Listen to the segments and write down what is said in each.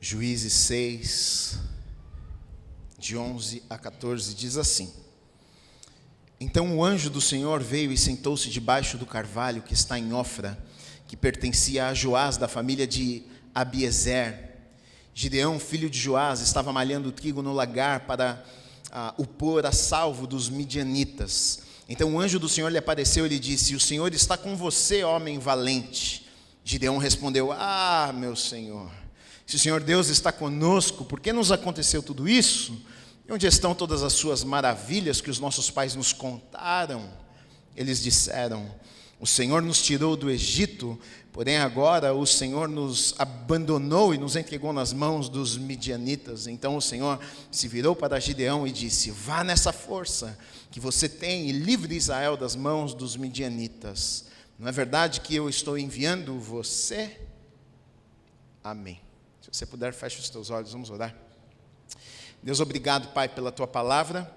Juízes 6, de 11 a 14, diz assim: Então o anjo do Senhor veio e sentou-se debaixo do carvalho que está em Ofra, que pertencia a Joás, da família de Abiezer. Gideão, filho de Joás, estava malhando trigo no lagar para o pôr a salvo dos midianitas. Então o anjo do Senhor lhe apareceu e lhe disse: O Senhor está com você, homem valente. Gideão respondeu: meu Senhor, se o Senhor Deus está conosco, por que nos aconteceu tudo isso? E onde estão todas as suas maravilhas que os nossos pais nos contaram? Eles disseram: O Senhor nos tirou do Egito, porém agora o Senhor nos abandonou e nos entregou nas mãos dos midianitas. Então o Senhor se virou para Gideão e disse: Vá nessa força que você tem e livre Israel das mãos dos midianitas. Não é verdade que eu estou enviando você? Amém. Se você puder, feche os teus olhos, vamos orar. Deus, obrigado, Pai, pela Tua palavra.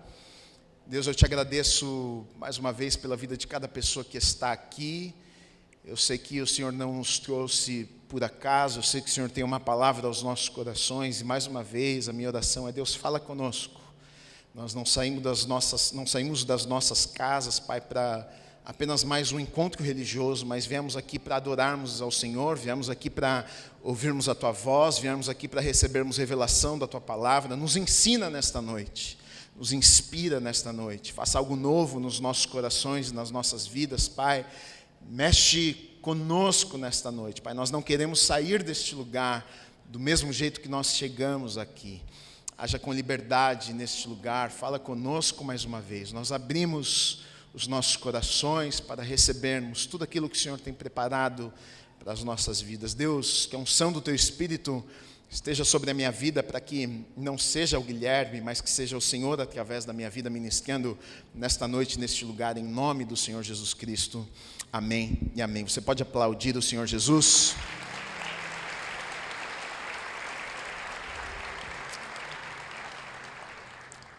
Deus, eu te agradeço mais uma vez pela vida de cada pessoa que está aqui. Eu sei que o Senhor não nos trouxe por acaso, eu sei que o Senhor tem uma palavra aos nossos corações, e mais uma vez a minha oração é: Deus, fala conosco. Nós não saímos das nossas casas, Pai, para apenas mais um encontro religioso, mas viemos aqui para adorarmos ao Senhor, viemos aqui para ouvirmos a Tua voz, viemos aqui para recebermos revelação da Tua palavra. Nos ensina nesta noite, nos inspira nesta noite, faça algo novo nos nossos corações e nas nossas vidas, Pai. Mexe conosco nesta noite, Pai. Nós não queremos sair deste lugar do mesmo jeito que nós chegamos aqui. Haja com liberdade neste lugar, fala conosco mais uma vez. Nós abrimos os nossos corações para recebermos tudo aquilo que o Senhor tem preparado para as nossas vidas. Deus, que a unção do Teu Espírito esteja sobre a minha vida, para que não seja o Guilherme, mas que seja o Senhor através da minha vida ministrando nesta noite, neste lugar, em nome do Senhor Jesus Cristo. Amém e amém. Você pode aplaudir o Senhor Jesus?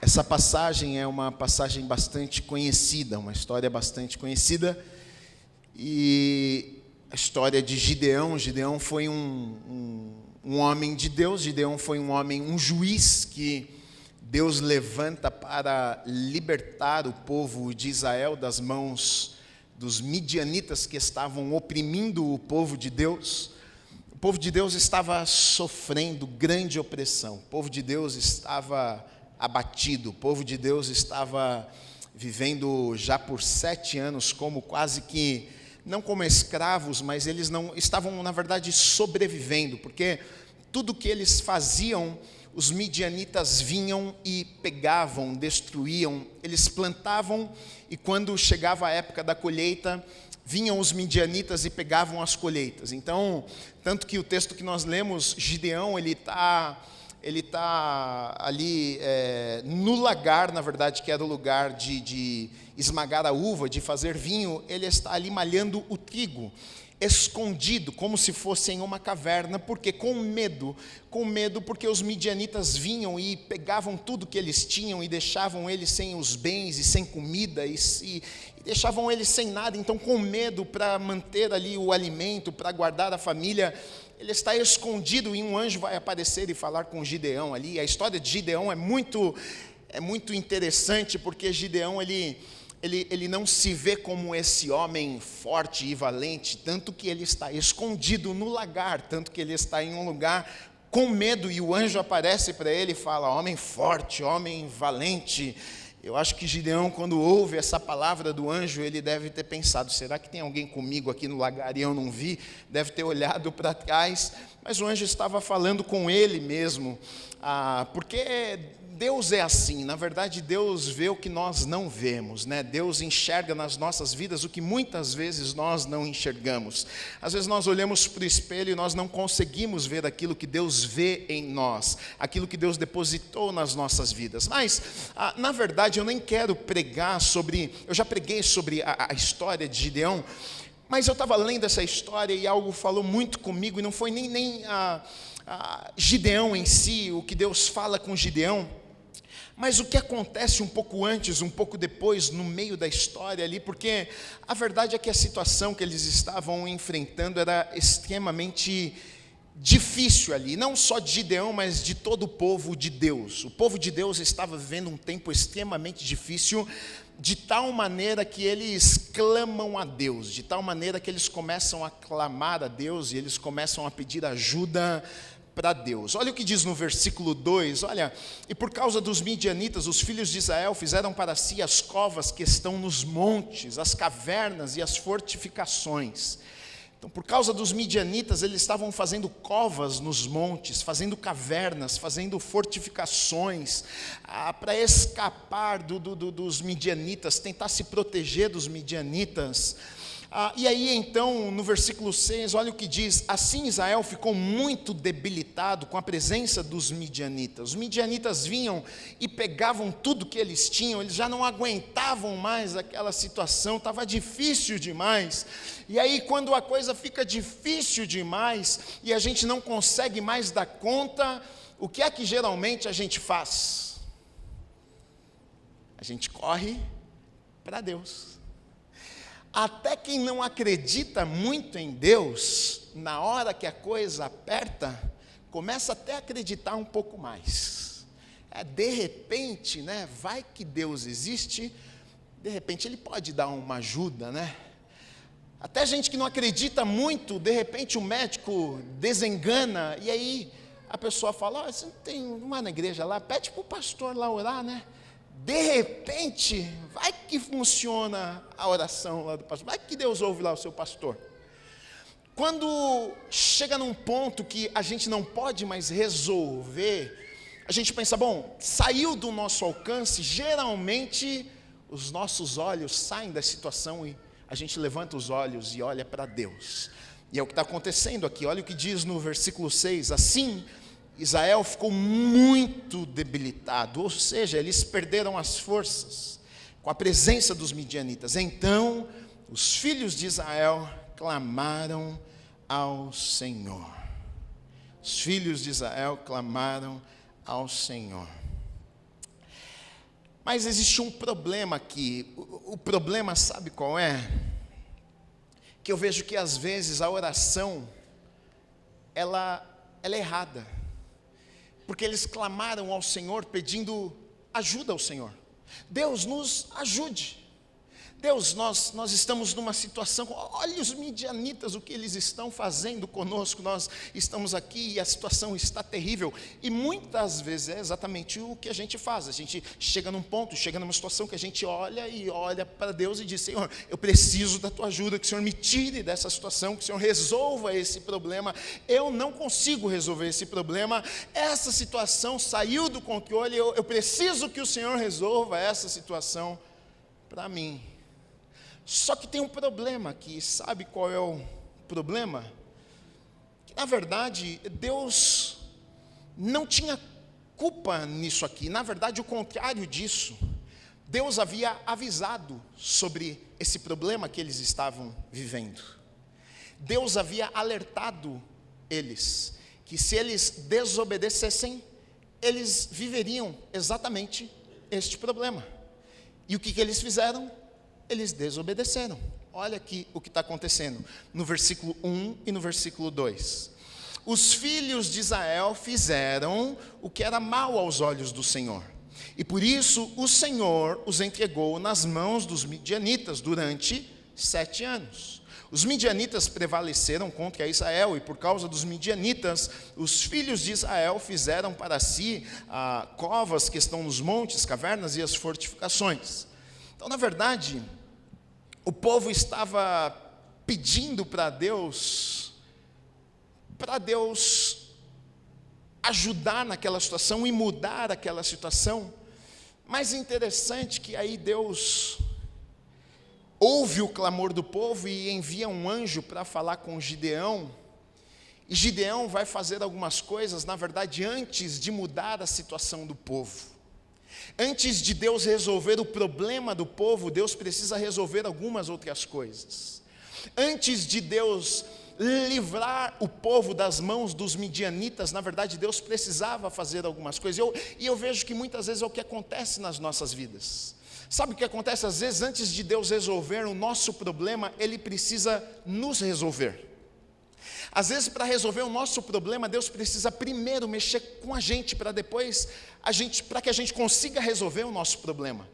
Essa passagem é uma passagem bastante conhecida, uma história bastante conhecida, e a história de Gideão. Gideão foi um homem de Deus. Gideão foi um juiz que Deus levanta para libertar o povo de Israel das mãos dos midianitas que estavam oprimindo o povo de Deus. O povo de Deus estava sofrendo grande opressão, o povo de Deus estava abatido, o povo de Deus estava vivendo já por 7 anos como quase que, não como escravos, mas eles não estavam, na verdade, sobrevivendo, porque tudo que eles faziam, os midianitas vinham e pegavam, destruíam. Eles plantavam, e quando chegava a época da colheita, vinham os midianitas e pegavam as colheitas. Então, tanto que o texto que nós lemos, Gideão, ele está ali no lagar, na verdade, que era o lugar de esmagar a uva, de fazer vinho. Ele está ali malhando o trigo, escondido, como se fosse em uma caverna. Porque com medo, porque os midianitas vinham e pegavam tudo que eles tinham e deixavam eles sem os bens e sem comida e deixavam eles sem nada. Então, com medo, para manter ali o alimento, para guardar a família, ele está escondido, e um anjo vai aparecer e falar com Gideão ali. A história de Gideão é muito interessante, porque Gideão ele não se vê como esse homem forte e valente, tanto que ele está escondido no lagar, tanto que ele está em um lugar com medo, e o anjo aparece para ele e fala: homem forte, homem valente. Eu acho que Gideão, quando ouve essa palavra do anjo, ele deve ter pensado: será que tem alguém comigo aqui no lagar e eu não vi? Deve ter olhado para trás, mas o anjo estava falando com ele mesmo, porque Deus é assim. Na verdade, Deus vê o que nós não vemos, né? Deus enxerga nas nossas vidas o que muitas vezes nós não enxergamos. Às vezes nós olhamos para o espelho e nós não conseguimos ver aquilo que Deus vê em nós, aquilo que Deus depositou nas nossas vidas. Mas, na verdade, eu nem quero pregar sobre... Eu já preguei sobre a história de Gideão, mas eu estava lendo essa história e algo falou muito comigo, e não foi nem Gideão em si, o que Deus fala com Gideão, mas o que acontece um pouco antes, um pouco depois, no meio da história ali, porque a verdade é que a situação que eles estavam enfrentando era extremamente difícil ali, não só de Gideão, mas de todo o povo de Deus. O povo de Deus estava vivendo um tempo extremamente difícil, de tal maneira que eles clamam a Deus, de tal maneira que eles começam a clamar a Deus e eles começam a pedir ajuda para Deus. Olha o que diz no versículo 2, olha, e por causa dos midianitas, os filhos de Israel fizeram para si as covas que estão nos montes, as cavernas e as fortificações. Então, por causa dos midianitas, eles estavam fazendo covas nos montes, fazendo cavernas, fazendo fortificações, para escapar dos midianitas, tentar se proteger dos midianitas. E aí então, no versículo 6, olha o que diz: assim Israel ficou muito debilitado com a presença dos midianitas. Os midianitas vinham e pegavam tudo que eles tinham, eles já não aguentavam mais aquela situação, estava difícil demais. E aí quando a coisa fica difícil demais, e a gente não consegue mais dar conta, o que é que geralmente a gente faz? A gente corre para Deus. Até quem não acredita muito em Deus, na hora que a coisa aperta, começa até a acreditar um pouco mais. De repente, né, vai que Deus existe, de repente Ele pode dar uma ajuda, né? Até gente que não acredita muito, de repente o médico desengana, e aí a pessoa fala: você não vai na igreja lá, pede para o pastor lá orar, né? De repente, vai que funciona a oração lá do pastor, vai que Deus ouve lá o seu pastor. Quando chega num ponto que a gente não pode mais resolver, a gente pensa, bom, saiu do nosso alcance, geralmente os nossos olhos saem da situação e a gente levanta os olhos e olha para Deus. E é o que está acontecendo aqui, olha o que diz no versículo 6, assim Israel ficou muito debilitado, ou seja, eles perderam as forças com a presença dos midianitas. Então, os filhos de Israel clamaram ao Senhor. Os filhos de Israel clamaram ao Senhor. Mas existe um problema aqui. O problema, sabe qual é? Que eu vejo que às vezes a oração, ela é errada. Porque eles clamaram ao Senhor pedindo ajuda ao Senhor. Deus, nos ajude. Deus, nós estamos numa situação, olha os midianitas, o que eles estão fazendo conosco, nós estamos aqui e a situação está terrível. E muitas vezes é exatamente o que a gente faz, a gente chega num ponto, chega numa situação que a gente olha para Deus e diz: Senhor, eu preciso da tua ajuda, que o Senhor me tire dessa situação, que o Senhor resolva esse problema, eu não consigo resolver esse problema, essa situação saiu do controle, eu preciso que o Senhor resolva essa situação para mim. Só que tem um problema aqui, sabe qual é o problema? Que, na verdade, Deus não tinha culpa nisso aqui, na verdade o contrário disso. Deus havia avisado sobre esse problema que eles estavam vivendo. Deus havia alertado eles, que se eles desobedecessem, eles viveriam exatamente este problema. E o que eles fizeram? Eles desobedeceram. Olha aqui o que está acontecendo no versículo 1 e no versículo 2. Os filhos de Israel fizeram o que era mal aos olhos do Senhor, e por isso o Senhor os entregou nas mãos dos midianitas durante 7 anos. Os midianitas prevaleceram contra Israel, e por causa dos midianitas, os filhos de Israel fizeram para si covas que estão nos montes, cavernas e as fortificações. Então, na verdade, o povo estava pedindo para Deus ajudar naquela situação e mudar aquela situação. Mas é interessante que aí Deus ouve o clamor do povo e envia um anjo para falar com Gideão. E Gideão vai fazer algumas coisas, na verdade, antes de mudar a situação do povo. Antes de Deus resolver o problema do povo, Deus precisa resolver algumas outras coisas. Antes de Deus livrar o povo das mãos dos midianitas, na verdade Deus precisava fazer algumas coisas. E eu vejo que muitas vezes é o que acontece nas nossas vidas. Sabe o que acontece? Às vezes, antes de Deus resolver o nosso problema, Ele precisa nos resolver. Às vezes, para resolver o nosso problema, Deus precisa primeiro mexer com a gente, para depois para que a gente consiga resolver o nosso problema.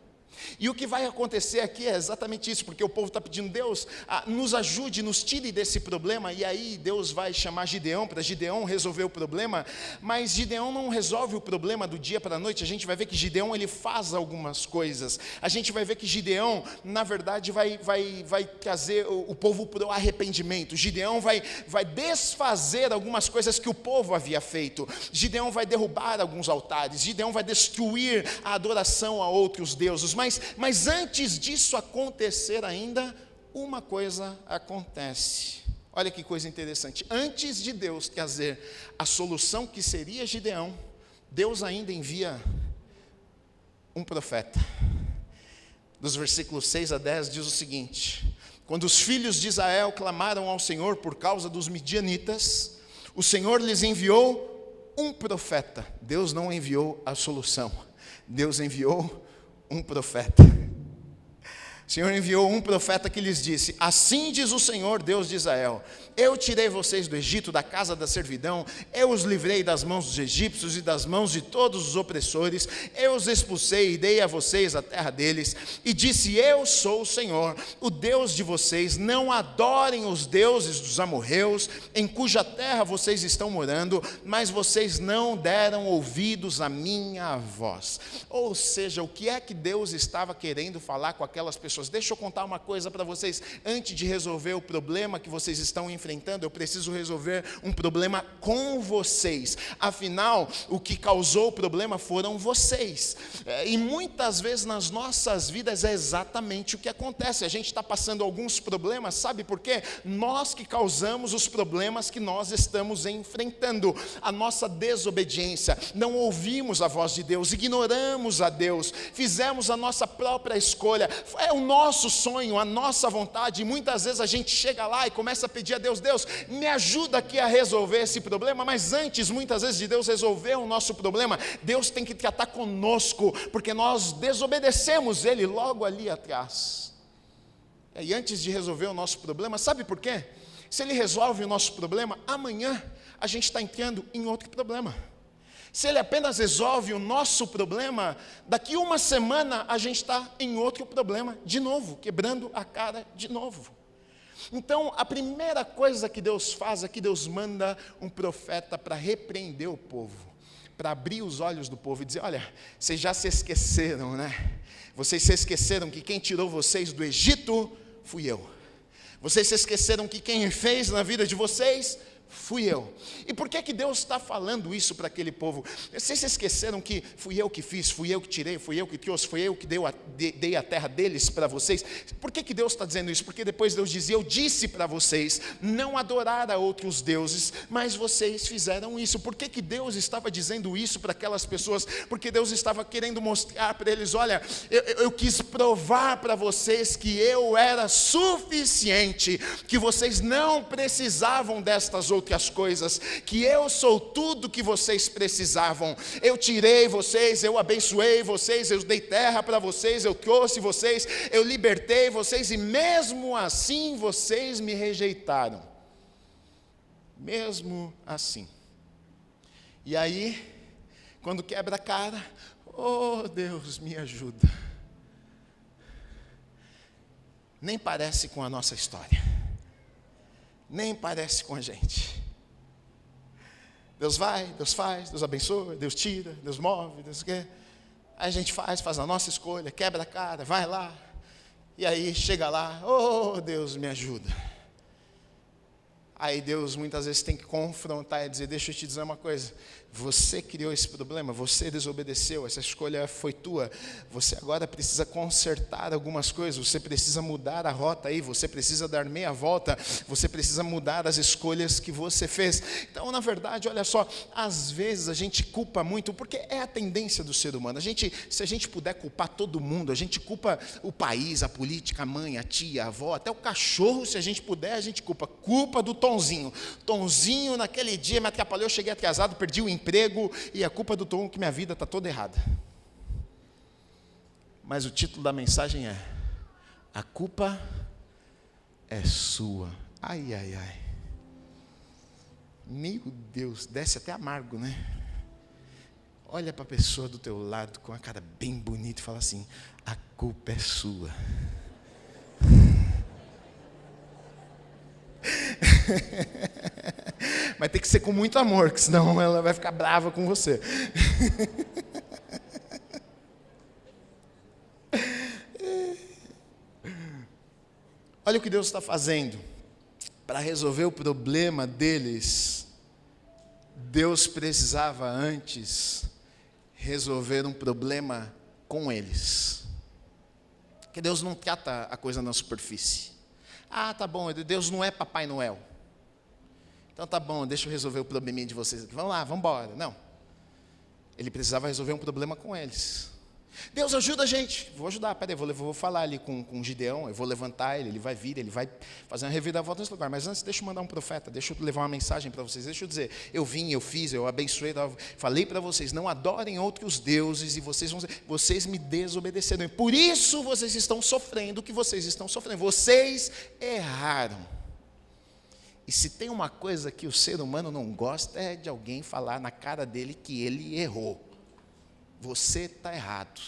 E o que vai acontecer aqui é exatamente isso, porque o povo está pedindo: Deus, nos ajude, nos tire desse problema. E aí Deus vai chamar Gideão, para Gideão resolver o problema. Mas Gideão não resolve o problema do dia para a noite. A gente vai ver que Gideão, ele faz algumas coisas. A gente vai ver que Gideão, na verdade, vai trazer o povo para o arrependimento. Gideão vai desfazer algumas coisas que o povo havia feito. Gideão vai derrubar alguns altares. Gideão vai destruir a adoração a outros deuses. Mas antes disso acontecer ainda, uma coisa acontece. Olha que coisa interessante. Antes de Deus trazer a solução que seria Gideão, Deus ainda envia um profeta. Dos versículos 6 a 10 diz o seguinte: quando os filhos de Israel clamaram ao Senhor por causa dos midianitas, o Senhor lhes enviou um profeta. Deus não enviou a solução, Deus enviou um profeta. O Senhor enviou um profeta que lhes disse: assim diz o Senhor, Deus de Israel: eu tirei vocês do Egito, da casa da servidão, eu os livrei das mãos dos egípcios e das mãos de todos os opressores, eu os expulsei e dei a vocês a terra deles, e disse: eu sou o Senhor, o Deus de vocês. Não adorem os deuses dos amorreus, em cuja terra vocês estão morando, mas vocês não deram ouvidos à minha voz. Ou seja, o que é que Deus estava querendo falar com aquelas pessoas? Deixa eu contar uma coisa para vocês. Antes de resolver o problema que vocês estão enfrentando, eu preciso resolver um problema com vocês. Afinal, o que causou o problema foram vocês. E muitas vezes nas nossas vidas é exatamente o que acontece. A gente está passando alguns problemas, sabe por quê? Nós que causamos os problemas que nós estamos enfrentando. A nossa desobediência, não ouvimos a voz de Deus, ignoramos a Deus, fizemos a nossa própria escolha. É o nosso sonho, a nossa vontade, e muitas vezes a gente chega lá e começa a pedir a Deus: Deus, me ajuda aqui a resolver esse problema. Mas antes, muitas vezes, de Deus resolver o nosso problema, Deus tem que tratar conosco, porque nós desobedecemos Ele logo ali atrás. E antes de resolver o nosso problema, sabe por quê? Se Ele resolve o nosso problema, amanhã a gente está entrando em outro problema. Se Ele apenas resolve o nosso problema, daqui uma semana a gente está em outro problema de novo, quebrando a cara de novo. Então, a primeira coisa que Deus faz é que Deus manda um profeta para repreender o povo, para abrir os olhos do povo e dizer: olha, vocês já se esqueceram, né? Vocês se esqueceram que quem tirou vocês do Egito fui eu. Vocês se esqueceram que quem fez na vida de vocês fui eu. E por que Deus está falando isso para aquele povo? Vocês se esqueceram que fui eu que fiz, fui eu que tirei, fui eu que trouxe, fui eu que dei a terra deles para vocês? Por que Deus está dizendo isso? Porque depois Deus dizia: eu disse para vocês não adorar a outros deuses, mas vocês fizeram isso. Por que Deus estava dizendo isso para aquelas pessoas? Porque Deus estava querendo mostrar para eles: olha, eu quis provar para vocês que eu era suficiente, que vocês não precisavam destas outras coisas, que eu sou tudo que vocês precisavam. Eu tirei vocês, eu abençoei vocês, eu dei terra para vocês, eu trouxe vocês, eu libertei vocês, e mesmo assim vocês me rejeitaram. Mesmo assim. E aí, quando quebra a cara: oh Deus, me ajuda. Nem parece com a nossa história. Nem parece com a gente. Deus vai, Deus faz, Deus abençoa, Deus tira, Deus move, Deus quer. Aí a gente faz a nossa escolha, quebra a cara, vai lá. E aí chega lá: oh Deus, me ajuda. Aí Deus muitas vezes tem que confrontar e dizer: deixa eu te dizer uma coisa, você criou esse problema, você desobedeceu, essa escolha foi tua, você agora precisa consertar algumas coisas, você precisa mudar a rota aí, você precisa dar meia volta, você precisa mudar as escolhas que você fez. Então, na verdade, olha só, às vezes a gente culpa muito, porque é a tendência do ser humano. Se a gente puder culpar todo mundo, a gente culpa o país, a política, a mãe, a tia, a avó, até o cachorro, se a gente puder, a gente culpa do Tonzinho. Tonzinho naquele dia me atrapalhou, eu cheguei atrasado, perdi o emprego, e a culpa do Tom que minha vida está toda errada. Mas o título da mensagem é: a culpa é sua. Ai, ai, ai. Meu Deus, desce até amargo, né? Olha para a pessoa do teu lado com a cara bem bonita e fala assim: a culpa é sua. Mas tem que ser com muito amor, que senão ela vai ficar brava com você. Olha o que Deus está fazendo para resolver o problema deles. Deus precisava antes resolver um problema com eles. Porque Deus não trata a coisa na superfície. Ah, tá bom, Deus não é Papai Noel. Então tá bom, deixa eu resolver o probleminha de vocês aqui. Vamos lá, vamos embora. Não. Ele precisava resolver um problema com eles. Deus ajuda a gente. Vou ajudar, peraí, vou falar ali com Gideão, eu vou levantar ele vai vir, ele vai fazer uma reviravolta nesse lugar. Mas antes, deixa eu mandar um profeta, deixa eu levar uma mensagem para vocês. Deixa eu dizer, eu vim, eu fiz, eu abençoei, falei para vocês, não adorem outros deuses e vocês me desobedeceram. E por isso vocês estão sofrendo o que vocês estão sofrendo. Vocês erraram. E se tem uma coisa que o ser humano não gosta, é de alguém falar na cara dele que ele errou. Você está errado.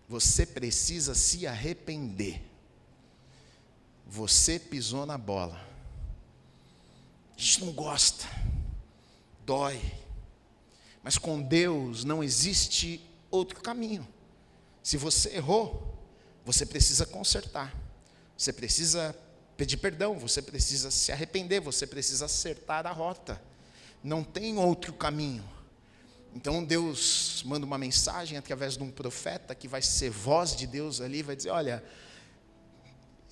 Você precisa se arrepender. Você pisou na bola. A gente não gosta. Dói. Mas com Deus não existe outro caminho. Se você errou, você precisa consertar. Você precisa pedir perdão. Você precisa se arrepender. Você precisa acertar a rota. Não tem outro caminho. Então Deus manda uma mensagem através de um profeta que vai ser voz de Deus ali, vai dizer: olha,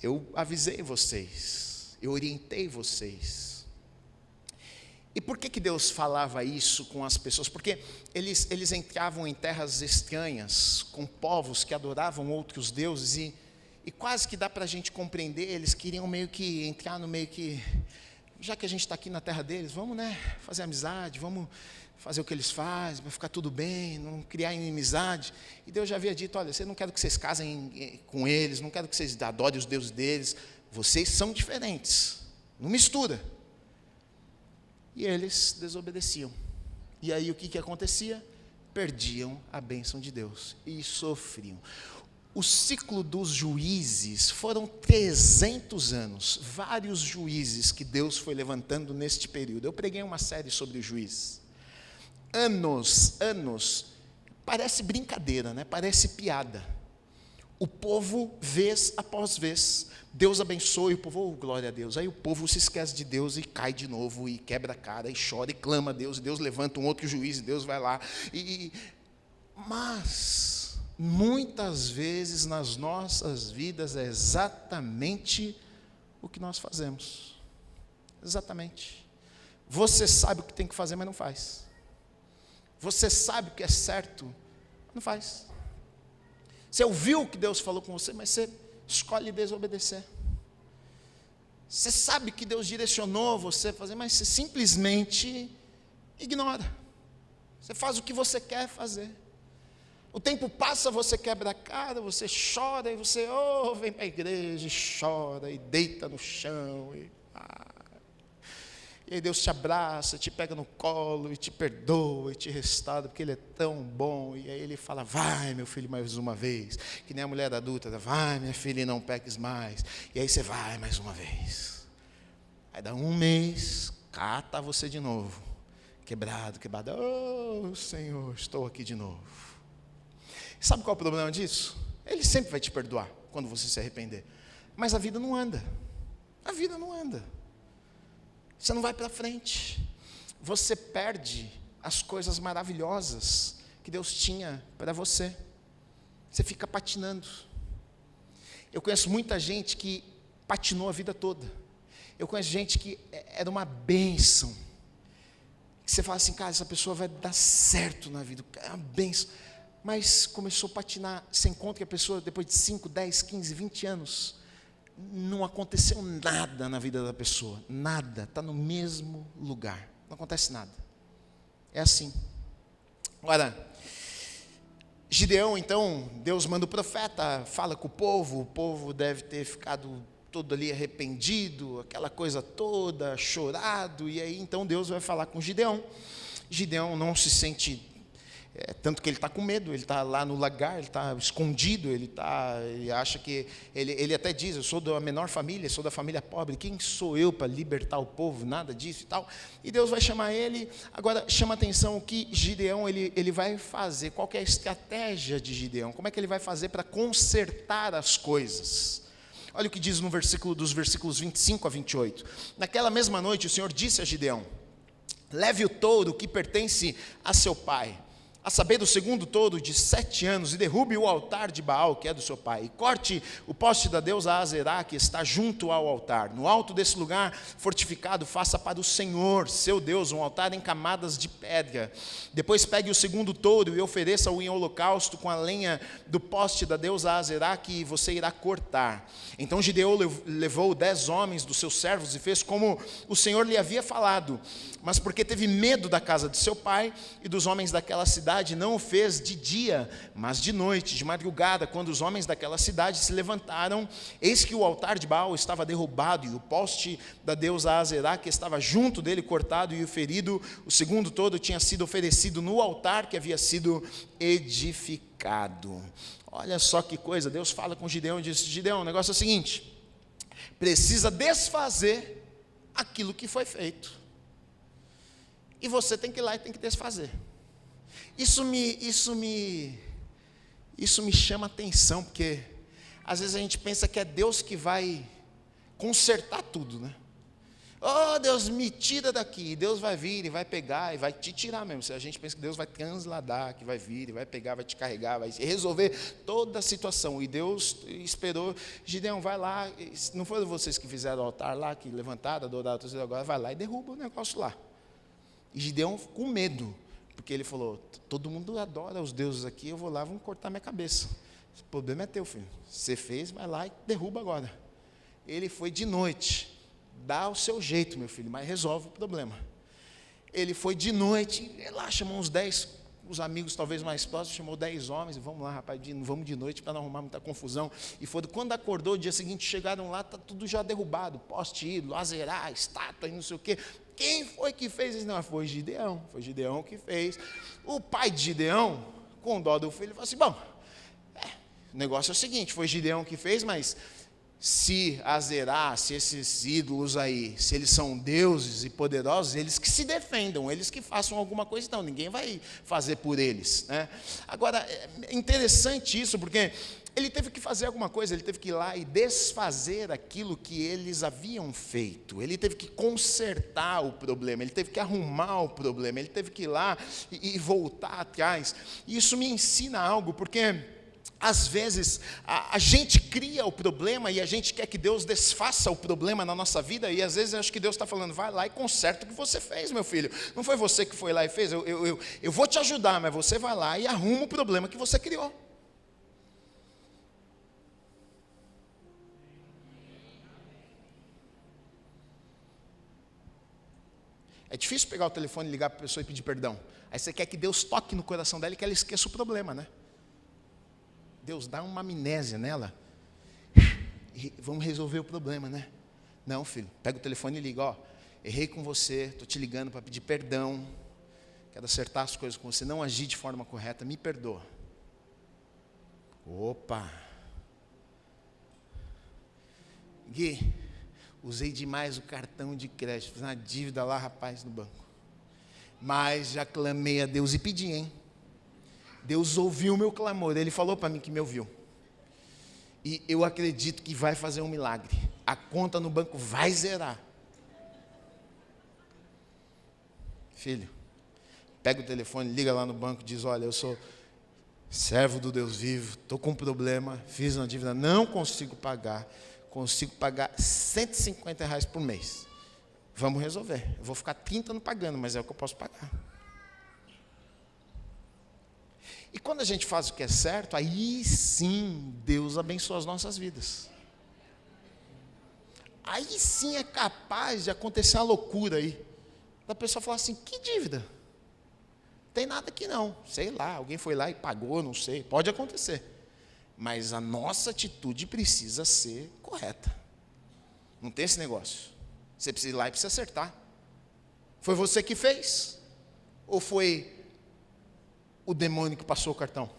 eu avisei vocês, eu orientei vocês. E por que Deus falava isso com as pessoas? Porque eles entravam em terras estranhas, com povos que adoravam outros deuses, e quase que dá para a gente compreender, eles queriam meio que entrar no meio que, já que a gente está aqui na terra deles, vamos, né, fazer amizade, vamos fazer o que eles fazem, vai ficar tudo bem, não criar inimizade. E Deus já havia dito: olha, eu não quero que vocês casem com eles, não quero que vocês adorem os deuses deles, vocês são diferentes, não mistura. E eles desobedeciam. E aí o que acontecia? Perdiam a bênção de Deus e sofriam. O ciclo dos juízes foram 300 anos, vários juízes que Deus foi levantando neste período. Eu preguei uma série sobre os juízes. Anos, parece brincadeira, né? Parece piada. O povo, vez após vez, Deus abençoa e o povo, oh, glória a Deus. Aí o povo se esquece de Deus e cai de novo, e quebra a cara, e chora, e clama a Deus, e Deus levanta um outro juiz, e Deus vai lá. Mas, muitas vezes nas nossas vidas é exatamente o que nós fazemos. Exatamente. Você sabe o que tem que fazer, mas não faz. Você sabe o que é certo, não faz. Você ouviu o que Deus falou com você, mas você escolhe desobedecer. Você sabe que Deus direcionou você a fazer, mas você simplesmente ignora. Você faz o que você quer fazer. O tempo passa, você quebra a cara, você chora, e você vem para a igreja, e chora, e deita no chão, e aí Deus te abraça, te pega no colo, e te perdoa, e te restaura, porque Ele é tão bom. E aí Ele fala: vai, meu filho, mais uma vez. Que nem a mulher adulta, vai, minha filha, e não peques mais. E aí você vai mais uma vez. Aí dá um mês, cata você de novo. Quebrado. Oh, Senhor, estou aqui de novo. Sabe qual é o problema disso? Ele sempre vai te perdoar, quando você se arrepender. Mas a vida não anda. A vida não anda. Você não vai para frente. Você perde as coisas maravilhosas que Deus tinha para você. Você fica patinando. Eu conheço muita gente que patinou a vida toda. Eu conheço gente que era uma bênção. Que você fala assim: cara, essa pessoa vai dar certo na vida. É uma bênção. Mas começou a patinar. Você encontra que a pessoa, depois de 5, 10, 15, 20 anos... não aconteceu nada na vida da pessoa, nada, está no mesmo lugar, não acontece nada, é assim. Agora, Gideão, então, Deus manda o profeta, fala com o povo deve ter ficado todo ali arrependido, aquela coisa toda, chorado, e aí então Deus vai falar com Gideão. Gideão não se sente, tanto que ele está com medo, ele está lá no lagar, ele está escondido, ele acha que, ele até diz, eu sou da menor família, sou da família pobre, quem sou eu para libertar o povo, nada disso e tal, e Deus vai chamar ele. Agora chama atenção o que Gideão ele vai fazer, qual que é a estratégia de Gideão, como é que ele vai fazer para consertar as coisas. Olha o que diz no dos versículos 25 a 28, naquela mesma noite o Senhor disse a Gideão, leve o touro que pertence a seu pai, a saber do segundo touro de 7 anos, e derrube o altar de Baal, que é do seu pai, e corte o poste da deusa Azerá, que está junto ao altar. No alto desse lugar fortificado, faça para o Senhor, seu Deus, um altar em camadas de pedra. Depois pegue o segundo touro e ofereça-o em holocausto com a lenha do poste da deusa Azerá, que você irá cortar. Então Gideão levou 10 homens dos seus servos e fez como o Senhor lhe havia falado, mas porque teve medo da casa de seu pai e dos homens daquela cidade, não o fez de dia, mas de noite, de madrugada, quando os homens daquela cidade se levantaram, eis que o altar de Baal estava derrubado, e o poste da deusa Azerá, que estava junto dele, cortado e ferido. O segundo todo tinha sido oferecido no altar que havia sido edificado. Olha só que coisa, Deus fala com Gideão e diz, Gideão, o negócio é o seguinte, precisa desfazer aquilo que foi feito, e você tem que ir lá e tem que desfazer. Isso me chama atenção, porque às vezes a gente pensa que é Deus que vai consertar tudo, né? Oh, Deus, me tira daqui. Deus vai vir e vai pegar e vai te tirar mesmo. A gente pensa que Deus vai transladar, que vai vir e vai pegar, vai te carregar, vai resolver toda a situação. E Deus esperou, Gideão, vai lá. Não foram vocês que fizeram o altar lá, que levantaram, adoraram, agora vai lá e derruba o negócio lá. E Gideão com medo, porque ele falou, todo mundo adora os deuses aqui, eu vou lá, vão cortar minha cabeça. O problema é teu, filho. Você fez, vai lá e derruba agora. Ele foi de noite, dá o seu jeito, meu filho, mas resolve o problema. Ele foi de noite, lá chamou uns 10, os amigos talvez mais próximos, chamou 10 homens, e vamos lá, rapaz, vamos de noite para não arrumar muita confusão. E foi quando acordou, o dia seguinte, chegaram lá, está tudo já derrubado, poste, ídolo, Azerá, estátua e não sei o quê. Quem foi que fez isso? Não, foi Gideão que fez. O pai de Gideão, com dó do filho, falou assim, bom, o negócio é o seguinte, foi Gideão que fez, mas se Azerá, se esses ídolos aí, se eles são deuses e poderosos, eles que se defendam, eles que façam alguma coisa, então ninguém vai fazer por eles, né? Agora, é interessante isso, porque ele teve que fazer alguma coisa, ele teve que ir lá e desfazer aquilo que eles haviam feito, ele teve que consertar o problema, ele teve que arrumar o problema, ele teve que ir lá e voltar atrás. E isso me ensina algo, porque às vezes a gente cria o problema e a gente quer que Deus desfaça o problema na nossa vida, e às vezes eu acho que Deus está falando, vai lá e conserta o que você fez, meu filho, não foi você que foi lá e fez, eu vou te ajudar, mas você vai lá e arruma o problema que você criou. É difícil pegar o telefone, ligar para a pessoa e pedir perdão. Aí você quer que Deus toque no coração dela e que ela esqueça o problema, né? Deus dá uma amnésia nela. E vamos resolver o problema, né? Não, filho, pega o telefone e liga, ó, errei com você, estou te ligando para pedir perdão, quero acertar as coisas com você, não agi de forma correta, me perdoa. Opa! Gui, usei demais o cartão de crédito, fiz uma dívida lá, rapaz, no banco. Mas já clamei a Deus e pedi, hein? Deus ouviu o meu clamor, Ele falou para mim que me ouviu. E eu acredito que vai fazer um milagre. A conta no banco vai zerar. Filho, pega o telefone, liga lá no banco e diz, olha, eu sou servo do Deus vivo, estou com um problema, fiz uma dívida, não consigo pagar R$150 por mês. Vamos resolver. Eu vou ficar 30 não pagando, mas é o que eu posso pagar. E quando a gente faz o que é certo, aí sim Deus abençoa as nossas vidas. Aí sim é capaz de acontecer uma loucura aí. Da pessoa falar assim, que dívida? Não tem nada aqui não. Sei lá, alguém foi lá e pagou, não sei. Pode acontecer. Mas a nossa atitude precisa ser correta. Não tem esse negócio. Você precisa ir lá e precisa acertar. Foi você que fez? Ou foi o demônio que passou o cartão?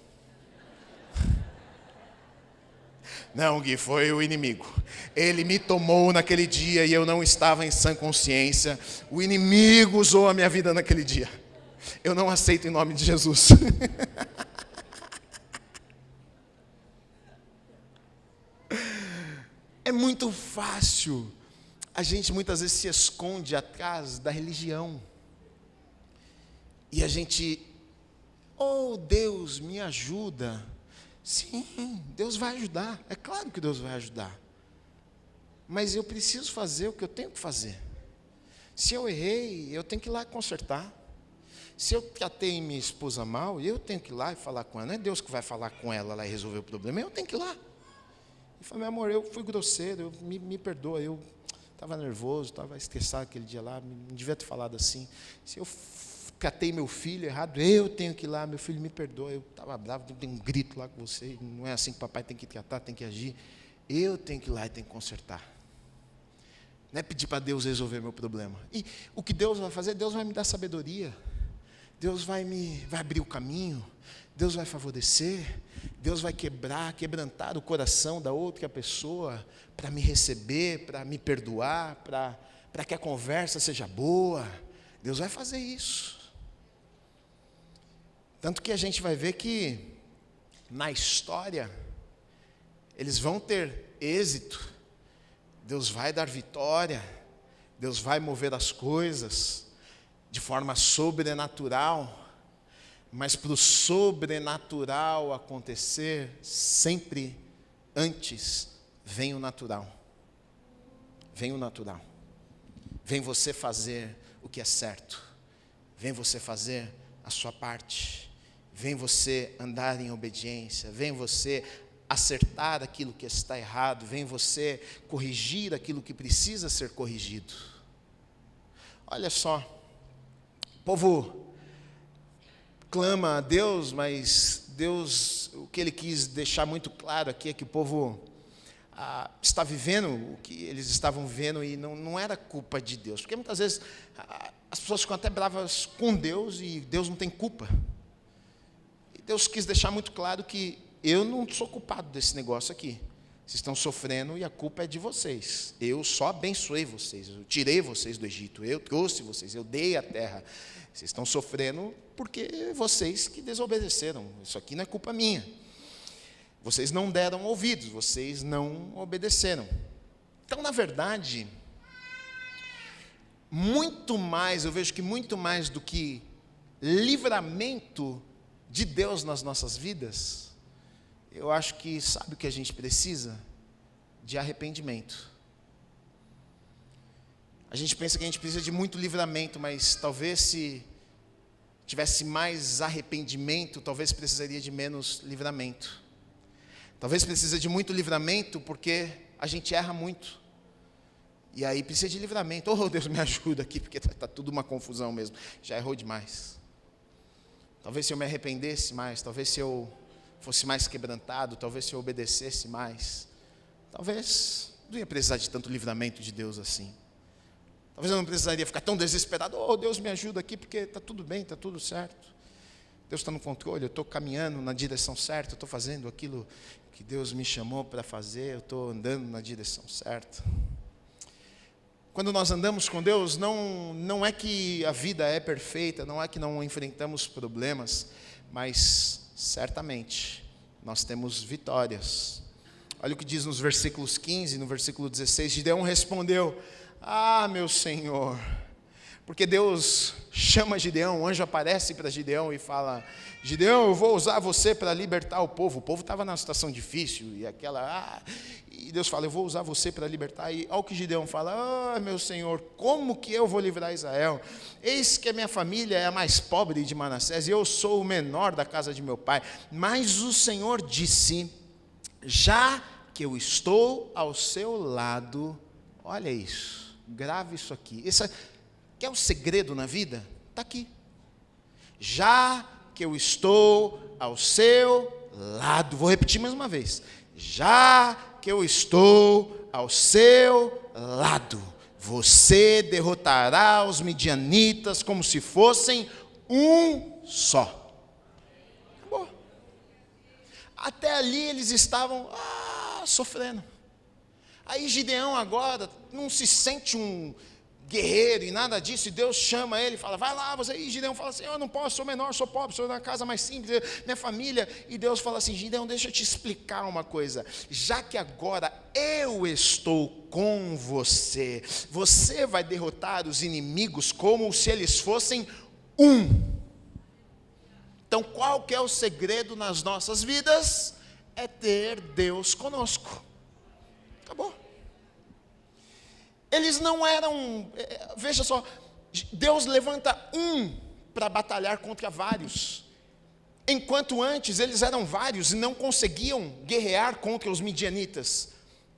Não, Gui, foi o inimigo. Ele me tomou naquele dia e eu não estava em sã consciência. O inimigo usou a minha vida naquele dia. Eu não aceito em nome de Jesus. É muito fácil. A gente muitas vezes se esconde atrás da religião. E a gente, oh Deus, me ajuda. Sim, Deus vai ajudar. É claro que Deus vai ajudar. Mas eu preciso fazer o que eu tenho que fazer. Se eu errei, eu tenho que ir lá consertar. Se eu tratei minha esposa mal, eu tenho que ir lá e falar com ela. Não é Deus que vai falar com ela lá e resolver o problema. Eu tenho que ir lá. E falei, meu amor, eu fui grosseiro, me perdoa, eu estava nervoso, estava estressado aquele dia lá, não devia ter falado assim. Se eu tratei meu filho errado, eu tenho que ir lá, meu filho me perdoa, eu estava bravo, dei um grito lá com você, não é assim que papai tem que tratar, tem que agir. Eu tenho que ir lá e tenho que consertar. Não é pedir para Deus resolver meu problema. E o que Deus vai fazer? Deus vai me dar sabedoria. Deus vai abrir o caminho. Deus vai favorecer. Deus vai quebrantar o coração da outra pessoa para me receber, para me perdoar, para que a conversa seja boa. Deus vai fazer isso. Tanto que a gente vai ver que na história eles vão ter êxito. Deus vai dar vitória. Deus vai mover as coisas de forma sobrenatural. Mas para o sobrenatural acontecer, sempre antes vem o natural. Vem o natural. Vem você fazer o que é certo. Vem você fazer a sua parte. Vem você andar em obediência. Vem você acertar aquilo que está errado. Vem você corrigir aquilo que precisa ser corrigido. Olha só, o povo clama a Deus, mas Deus, o que Ele quis deixar muito claro aqui é que o povo está vivendo o que eles estavam vivendo e não era culpa de Deus, porque muitas vezes as pessoas ficam até bravas com Deus e Deus não tem culpa. E Deus quis deixar muito claro que eu não sou culpado desse negócio aqui. Vocês estão sofrendo e a culpa é de vocês. Eu só abençoei vocês, eu tirei vocês do Egito, eu trouxe vocês, eu dei a terra. Vocês estão sofrendo porque vocês que desobedeceram. Isso aqui não é culpa minha. Vocês não deram ouvidos, vocês não obedeceram. Então, na verdade, muito mais, eu vejo que muito mais do que livramento de Deus nas nossas vidas, eu acho que, sabe o que a gente precisa? De arrependimento. A gente pensa que a gente precisa de muito livramento, mas talvez se tivesse mais arrependimento, talvez precisaria de menos livramento. Talvez precisa de muito livramento porque a gente erra muito. E aí precisa de livramento. Oh, Deus, me ajuda aqui, porque está tudo uma confusão mesmo. Já errou demais. Talvez se eu me arrependesse mais, talvez se eu fosse mais quebrantado, talvez se eu obedecesse mais, talvez não ia precisar de tanto livramento de Deus assim. Talvez eu não precisaria ficar tão desesperado. Oh, Deus, me ajuda aqui, porque está tudo bem, está tudo certo. Deus está no controle, eu estou caminhando na direção certa, eu estou fazendo aquilo que Deus me chamou para fazer, eu estou andando na direção certa. Quando nós andamos com Deus, não é que a vida é perfeita, não é que não enfrentamos problemas, mas certamente nós temos vitórias. Olha o que diz nos versículos 15, no versículo 16, Gideão respondeu, meu Senhor, porque Deus chama Gideão, o anjo aparece para Gideão e fala, Gideão, eu vou usar você para libertar o povo estava numa situação difícil, e Deus fala, eu vou usar você para libertar, e olha o que Gideão fala, meu Senhor, como que eu vou livrar Israel? Eis que a minha família é a mais pobre de Manassés, e eu sou o menor da casa de meu pai, mas o Senhor disse, já que eu estou ao seu lado, olha isso, grave isso aqui, quer o segredo na vida? Está aqui. Já que eu estou ao seu lado, vou repetir mais uma vez. Já que eu estou ao seu lado. Você derrotará os midianitas como se fossem um só. Acabou. Até ali eles estavam sofrendo. Aí Gideão agora não se sente um guerreiro e nada disso, e Deus chama ele e fala, vai lá, você. E Gideão fala assim, eu não posso, sou menor, sou pobre, sou da casa mais simples, minha família. E Deus fala assim, Gideão, deixa eu te explicar uma coisa, já que agora eu estou com você, você vai derrotar os inimigos como se eles fossem um. Então qual que é o segredo nas nossas vidas? É ter Deus conosco. Acabou. Eles não eram, veja só, Deus levanta um para batalhar contra vários, enquanto antes eles eram vários e não conseguiam guerrear contra os midianitas,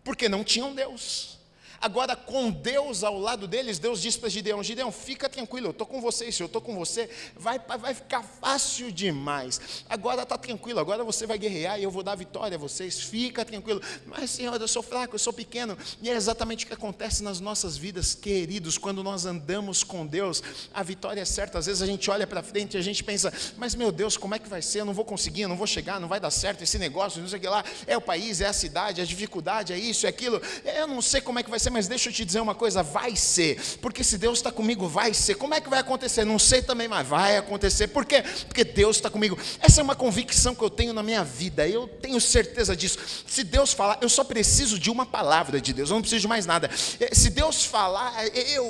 porque não tinham Deus. Agora, com Deus ao lado deles, Deus diz para Gideão, Gideão, fica tranquilo, eu estou com você, se eu estou com você, vai ficar fácil demais. Agora está tranquilo, agora você vai guerrear e eu vou dar vitória a vocês, fica tranquilo. Mas Senhor, eu sou fraco, eu sou pequeno. E é exatamente o que acontece nas nossas vidas, queridos, quando nós andamos com Deus, a vitória é certa. Às vezes a gente olha para frente e a gente pensa, mas meu Deus, como é que vai ser? Eu não vou conseguir, eu não vou chegar, não vai dar certo esse negócio, não sei o que lá, é o país, é a cidade, é a dificuldade, é isso, é aquilo, eu não sei como é que vai ser, mas deixa eu te dizer uma coisa, vai ser, porque se Deus está comigo, vai ser. Como é que vai acontecer? Não sei também, mas vai acontecer. Por quê? Porque Deus está comigo. Essa é uma convicção que eu tenho na minha vida, eu tenho certeza disso. Se Deus falar, eu só preciso de uma palavra de Deus, eu não preciso de mais nada. Se Deus falar,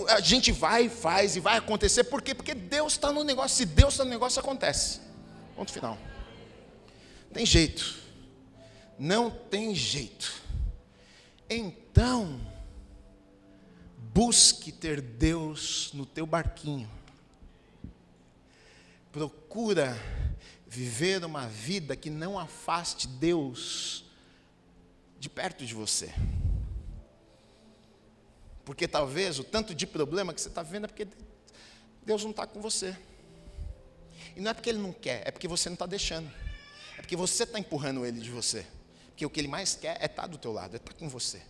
a gente vai, faz e vai acontecer. Por quê? Porque Deus está no negócio. Se Deus está no negócio, acontece. Ponto final. Tem jeito. Não tem jeito. Então, busque ter Deus no teu barquinho. Procura viver uma vida que não afaste Deus de perto de você. Porque talvez o tanto de problema que você está vivendo é porque Deus não está com você. E não é porque Ele não quer, é porque você não está deixando. É porque você está empurrando Ele de você. Porque o que Ele mais quer é estar do teu lado, é estar com você.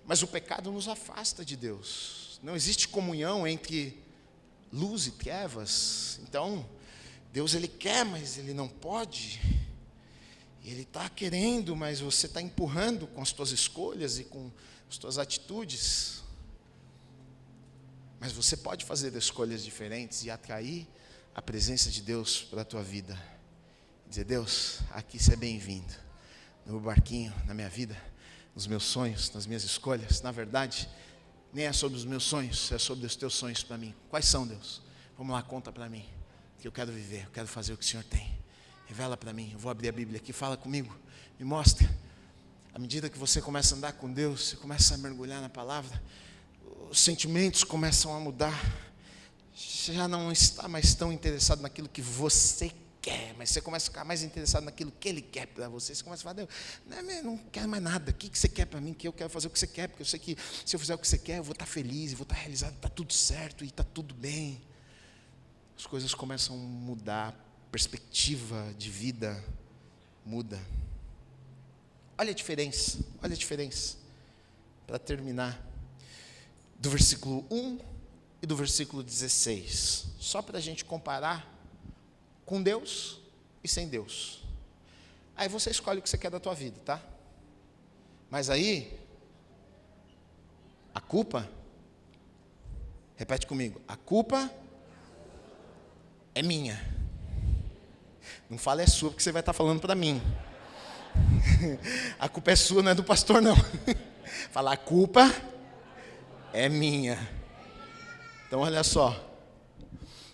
Mas o pecado nos afasta de Deus. Não existe comunhão entre luz e trevas. Então, Deus Ele quer, mas Ele não pode. Ele está querendo, mas você está empurrando com as tuas escolhas e com as tuas atitudes. Mas você pode fazer escolhas diferentes e atrair a presença de Deus para a tua vida. Dizer, Deus, aqui você é bem-vindo. No meu barquinho, na minha vida, nos meus sonhos, nas minhas escolhas. Na verdade, nem é sobre os meus sonhos, é sobre os teus sonhos para mim. Quais são, Deus? Vamos lá, conta para mim. Que eu quero viver, eu quero fazer o que o Senhor tem. Revela para mim, eu vou abrir a Bíblia aqui, fala comigo, me mostra. À medida que você começa a andar com Deus, você começa a mergulhar na palavra, os sentimentos começam a mudar. Você já não está mais tão interessado naquilo que você quer, mas você começa a ficar mais interessado naquilo que Ele quer para você. Você começa a falar, Deus, não quero mais nada, o que você quer para mim? Que eu quero fazer o que você quer, porque eu sei que se eu fizer o que você quer, eu vou estar feliz, eu vou estar realizado, está tudo certo e está tudo bem. As coisas começam a mudar, a perspectiva de vida muda. Olha a diferença, para terminar, do versículo 1 e do versículo 16, só para a gente comparar com Deus e sem Deus. Aí você escolhe o que você quer da tua vida, tá? Mas aí, a culpa, repete comigo, a culpa é minha. Não fala é sua, porque você vai estar falando para mim. A culpa é sua, não é do pastor não. Fala, a culpa é minha. Então olha só,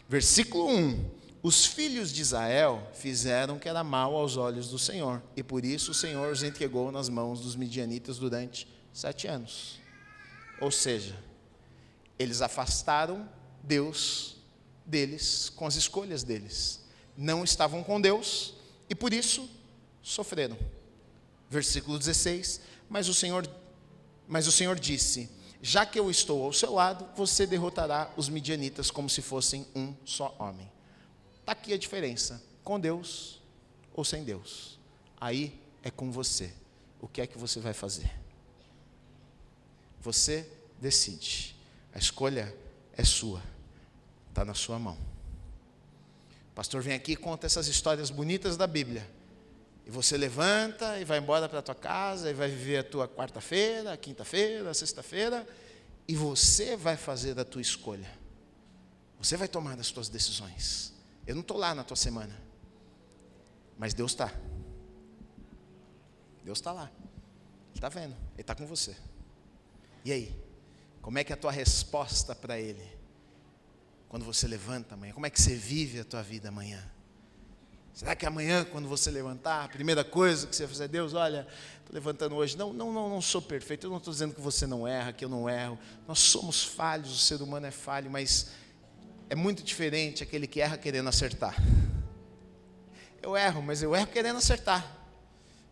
versículo 1. Os filhos de Israel fizeram o que era mal aos olhos do Senhor, e por isso o Senhor os entregou nas mãos dos midianitas durante 7 anos. Ou seja, eles afastaram Deus deles com as escolhas deles. Não estavam com Deus e por isso sofreram. Versículo 16, mas o Senhor disse, já que eu estou ao seu lado, você derrotará os midianitas como se fossem um só homem. Está aqui a diferença, com Deus ou sem Deus. Aí é com você. O que é que você vai fazer? Você decide. A escolha é sua. Está na sua mão. O pastor vem aqui e conta essas histórias bonitas da Bíblia. E você levanta e vai embora para a tua casa, e vai viver a tua quarta-feira, a quinta-feira, a sexta-feira, e você vai fazer a tua escolha. Você vai tomar as tuas decisões. Eu não estou lá na tua semana, mas Deus está. Deus está lá. Ele está vendo, Ele está com você. E aí? Como é que é a tua resposta para Ele? Quando você levanta amanhã, como é que você vive a tua vida amanhã? Será que amanhã, quando você levantar, a primeira coisa que você vai fazer, Deus, olha, estou levantando hoje, não sou perfeito, eu não estou dizendo que você não erra, que eu não erro, nós somos falhos, o ser humano é falho, mas é muito diferente aquele que erra querendo acertar. Eu erro, mas eu erro querendo acertar.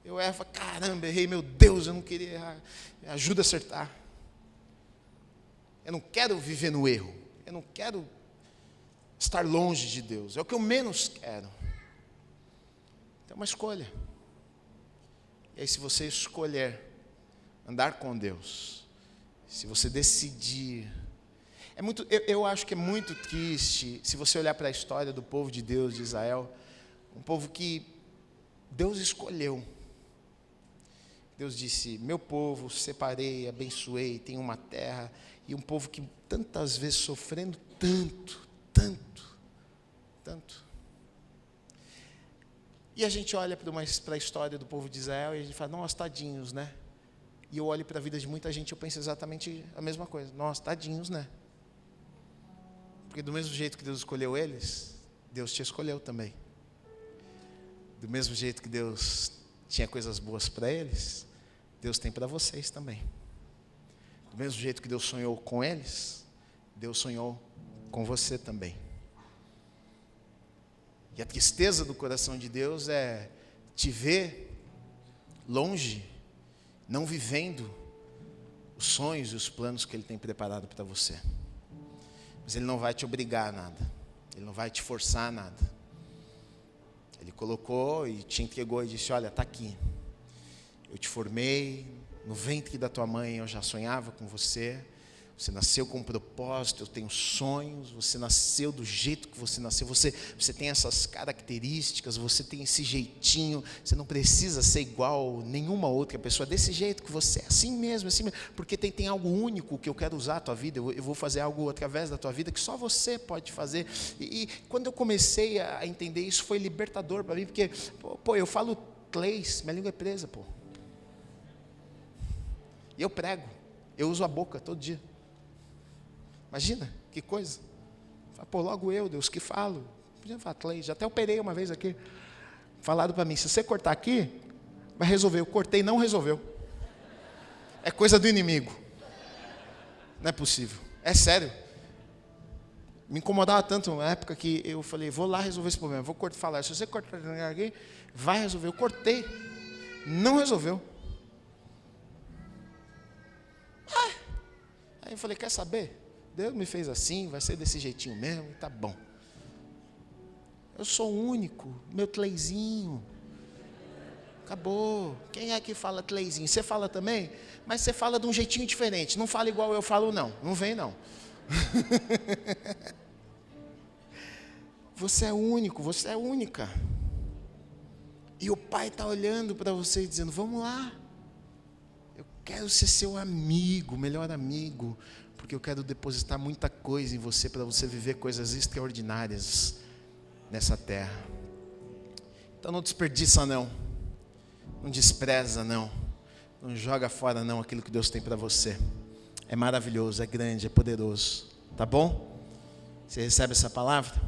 Eu erro, caramba, errei, meu Deus, eu não queria errar, me ajuda a acertar. Eu não quero viver no erro, eu não quero estar longe de Deus, é o que eu menos quero. É uma escolha. E aí, se você escolher andar com Deus, se você decidir, eu acho que é muito triste, se você olhar para a história do povo de Deus, de Israel, um povo que Deus escolheu. Deus disse, meu povo, separei, abençoei, tem uma terra, e um povo que tantas vezes sofrendo tanto. E a gente olha para a história do povo de Israel e a gente fala, nossa, tadinhos, né? E eu olho para a vida de muita gente e eu penso exatamente a mesma coisa. Nossa, tadinhos, né? Porque do mesmo jeito que Deus escolheu eles, Deus te escolheu também. Do mesmo jeito que Deus tinha coisas boas para eles, Deus tem para vocês também. Do mesmo jeito que Deus sonhou com eles, Deus sonhou com você também. E a tristeza do coração de Deus é te ver longe, não vivendo os sonhos e os planos que Ele tem preparado para você. Mas Ele não vai te obrigar a nada. Ele não vai te forçar a nada. Ele colocou e te entregou e disse, olha, está aqui. Eu te formei, no ventre da tua mãe eu já sonhava com você. Você nasceu com um propósito, eu tenho sonhos, você nasceu do jeito que você nasceu, você tem essas características, você tem esse jeitinho, você não precisa ser igual nenhuma outra pessoa, desse jeito que você é, assim mesmo, porque tem algo único que eu quero usar a tua vida, eu vou fazer algo através da tua vida que só você pode fazer. E quando eu comecei a entender isso, foi libertador para mim, porque, eu falo inglês, minha língua é presa, e eu prego, eu uso a boca todo dia. Imagina, que coisa. Logo eu, Deus, que falo. Podia falar inglês, já até operei uma vez aqui. Falaram para mim, se você cortar aqui, vai resolver. Eu cortei, não resolveu. É coisa do inimigo. Não é possível. É sério. Me incomodava tanto na época que eu falei, vou lá resolver esse problema. Vou falar, se você cortar aqui, vai resolver. Eu cortei, não resolveu. Aí eu falei, quer saber? Deus me fez assim, vai ser desse jeitinho mesmo, tá bom. Eu sou único, meu tleizinho. Acabou. Quem é que fala tleizinho? Você fala também? Mas você fala de um jeitinho diferente. Não fala igual eu falo, não. Não vem, não. Você é único, você é única. E o Pai está olhando para você e dizendo, vamos lá. Eu quero ser seu amigo, melhor amigo. Porque eu quero depositar muita coisa em você, para você viver coisas extraordinárias nessa terra. Então não desperdiça não, não despreza não, não joga fora não aquilo que Deus tem para você. É maravilhoso, é grande, é poderoso, tá bom? Você recebe essa palavra?